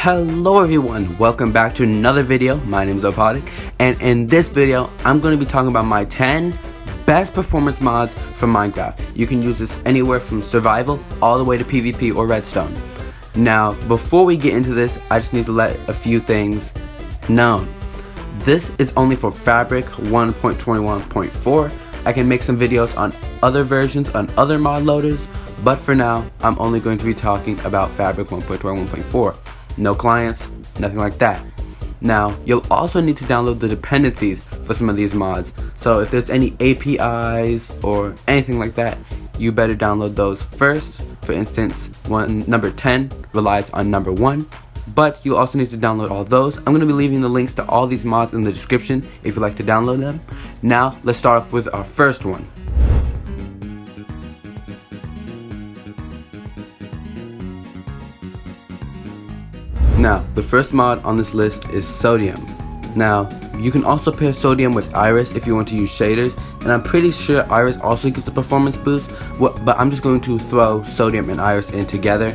Hello everyone, welcome back to another video. My name is Opodic, and in this video I'm going to be talking about my 10 best performance mods for Minecraft. You can use this anywhere from survival all the way to PvP or redstone. Now before we get into this, I just need to let a few things known. This is only for Fabric 1.21.4. I can make some videos on other versions on other mod loaders, but for now I'm only going to be talking about Fabric 1.21.4. No clients, nothing like that. Now, you'll also need to download the dependencies for some of these mods. So if there's any APIs or anything like that, you better download those first. For instance, number 10 relies on number 1, but you also need to download all those. I'm going to be leaving the links to all these mods in the description if you'd like to download them. Now, let's start off with our first one. Now, the first mod on this list is Sodium. Now, you can also pair Sodium with Iris if you want to use shaders, and I'm pretty sure Iris also gives a performance boost, but I'm just going to throw Sodium and Iris in together.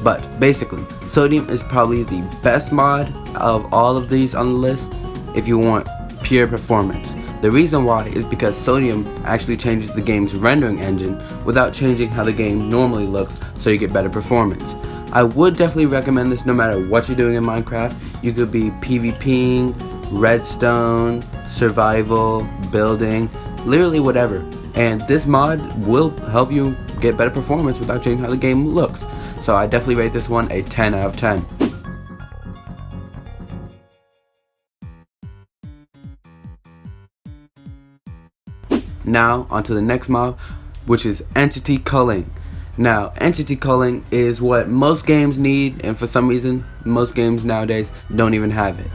But basically, Sodium is probably the best mod of all of these on the list if you want pure performance. The reason why is because Sodium actually changes the game's rendering engine without changing how the game normally looks, so you get better performance. I would definitely recommend this no matter what you're doing in Minecraft. You could be PvPing, redstone, survival, building, literally whatever. And this mod will help you get better performance without changing how the game looks. So I definitely rate this one a 10 out of 10. Now onto the next mod, which is Entity Culling. Now, entity culling is what most games need, and for some reason, most games nowadays don't even have it.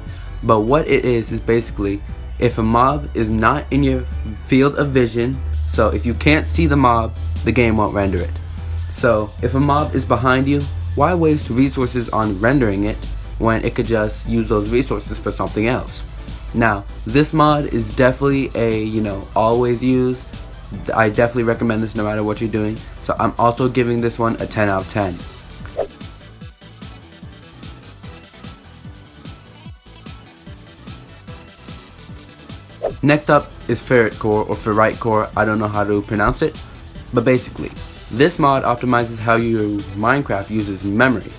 But what it is basically, if a mob is not in your field of vision, so if you can't see the mob, the game won't render it. So, if a mob is behind you, why waste resources on rendering it when it could just use those resources for something else? Now, this mod is definitely a, always use. I definitely recommend this no matter what you're doing. So I'm also giving this one a 10 out of 10. Next up is Ferritre Core or Ferritre Core. I don't know how to pronounce it, but basically this mod optimizes how your Minecraft uses memory.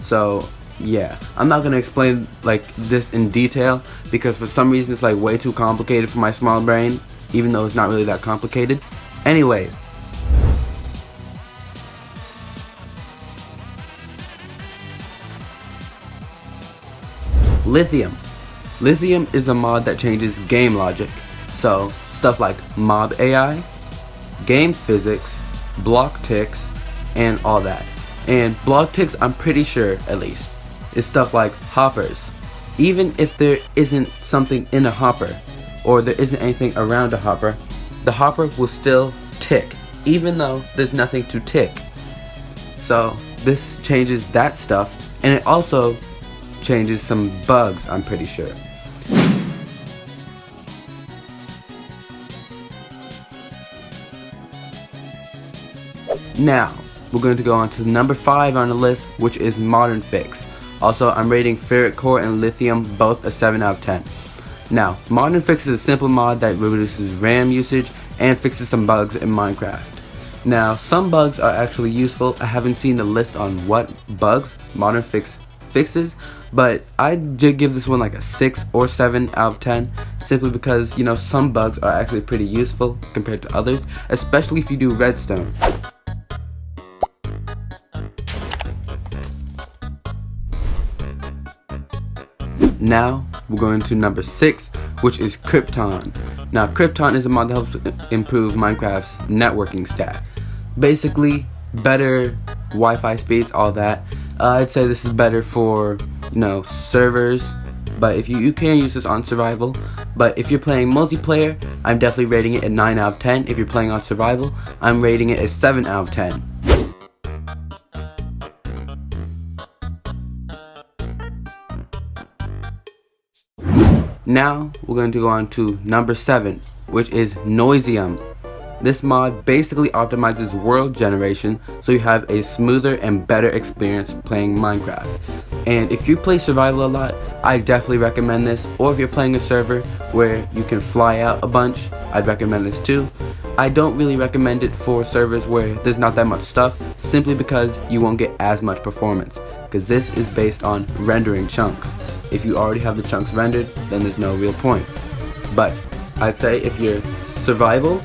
So yeah, I'm not gonna explain like this in detail because for some reason it's like way too complicated for my small brain, even though it's not really that complicated. Anyways, Lithium. Lithium is a mod that changes game logic. So stuff like mob AI, game physics, block ticks, and all that. And block ticks, I'm pretty sure at least, is stuff like hoppers. Even if there isn't something in a hopper, or there isn't anything around a hopper, the hopper will still tick, even though there's nothing to tick. So this changes that stuff, and it also changes some bugs, I'm pretty sure. Now, we're going to go on to number 5 on the list, which is ModernFix. Also, I'm rating Ferritre Core and Lithium both a 7 out of 10. Now, ModernFix is a simple mod that reduces RAM usage and fixes some bugs in Minecraft. Now, some bugs are actually useful. I haven't seen the list on what bugs ModernFix fixes, but I did give this one like a 6 or 7 out of 10, simply because, some bugs are actually pretty useful compared to others, especially if you do redstone. Now, we're going to number 6, which is Krypton. Now, Krypton is a mod that helps improve Minecraft's networking stack. Basically, better Wi-Fi speeds, all that. I'd say this is better for, servers, but if you can use this on survival. But if you're playing multiplayer, I'm definitely rating it a 9 out of 10. If you're playing on survival, I'm rating it a 7 out of 10. Now, we're going to go on to number 7, which is Noisium. This mod basically optimizes world generation so you have a smoother and better experience playing Minecraft. And if you play survival a lot, I definitely recommend this. Or if you're playing a server where you can fly out a bunch, I'd recommend this too. I don't really recommend it for servers where there's not that much stuff, simply because you won't get as much performance, because this is based on rendering chunks. If you already have the chunks rendered, then there's no real point. But I'd say if you're survival,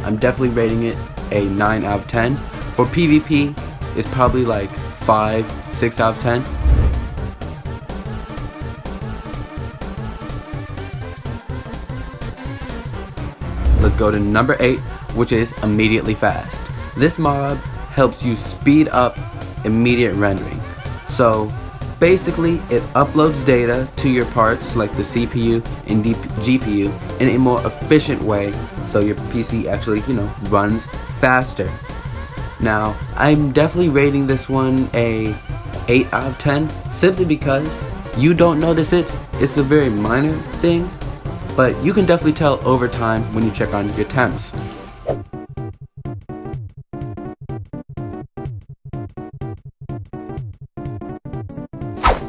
I'm definitely rating it a 9 out of 10. For PvP, it's probably like 5, 6 out of 10. Let's go to number 8, which is immediately fast. This mod helps you speed up immediate rendering. So basically, it uploads data to your parts like the CPU and GPU in a more efficient way, so your PC actually, runs faster. Now, I'm definitely rating this one a 8 out of 10, simply because you don't notice it. It's a very minor thing, but you can definitely tell over time when you check on your temps.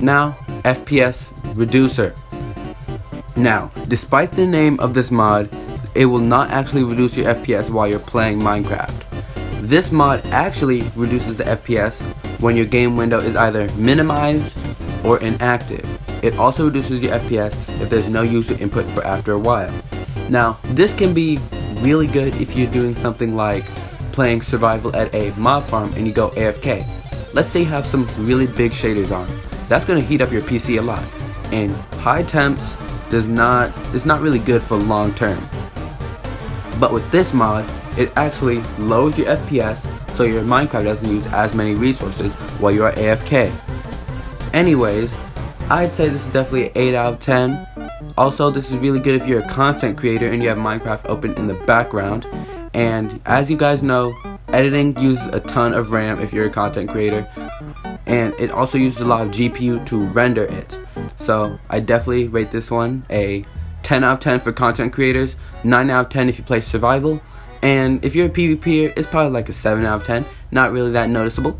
Now, FPS Reducer. Now, despite the name of this mod, it will not actually reduce your FPS while you're playing Minecraft. This mod actually reduces the FPS when your game window is either minimized or inactive. It also reduces your FPS if there's no user input for after a while. Now, this can be really good if you're doing something like playing survival at a mob farm and you go AFK. Let's say you have some really big shaders on. That's going to heat up your PC a lot, and high temps is not really good for long term. But with this mod, it actually lowers your FPS so your Minecraft doesn't use as many resources while you are AFK. Anyways, I'd say this is definitely an 8 out of 10. Also, this is really good if you're a content creator and you have Minecraft open in the background. And as you guys know, editing uses a ton of RAM if you're a content creator, and it also uses a lot of GPU to render it. So I definitely rate this one a 10 out of 10 for content creators, 9 out of 10 if you play survival, and if you're a PvPer, it's probably like a 7 out of 10, not really that noticeable.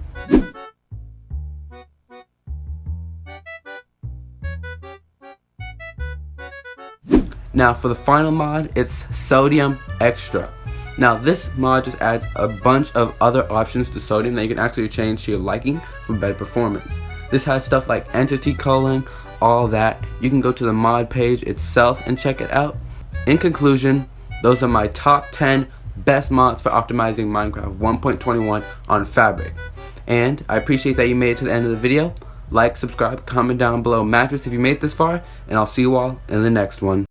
Now for the final mod, it's Sodium Extra. Now this mod just adds a bunch of other options to Sodium that you can actually change to your liking for better performance. This has stuff like entity culling, all that. You can go to the mod page itself and check it out. In conclusion, those are my top 10 best mods for optimizing Minecraft 1.21 on Fabric. And I appreciate that you made it to the end of the video. Like, subscribe, comment down below mattress if you made it this far, and I'll see you all in the next one.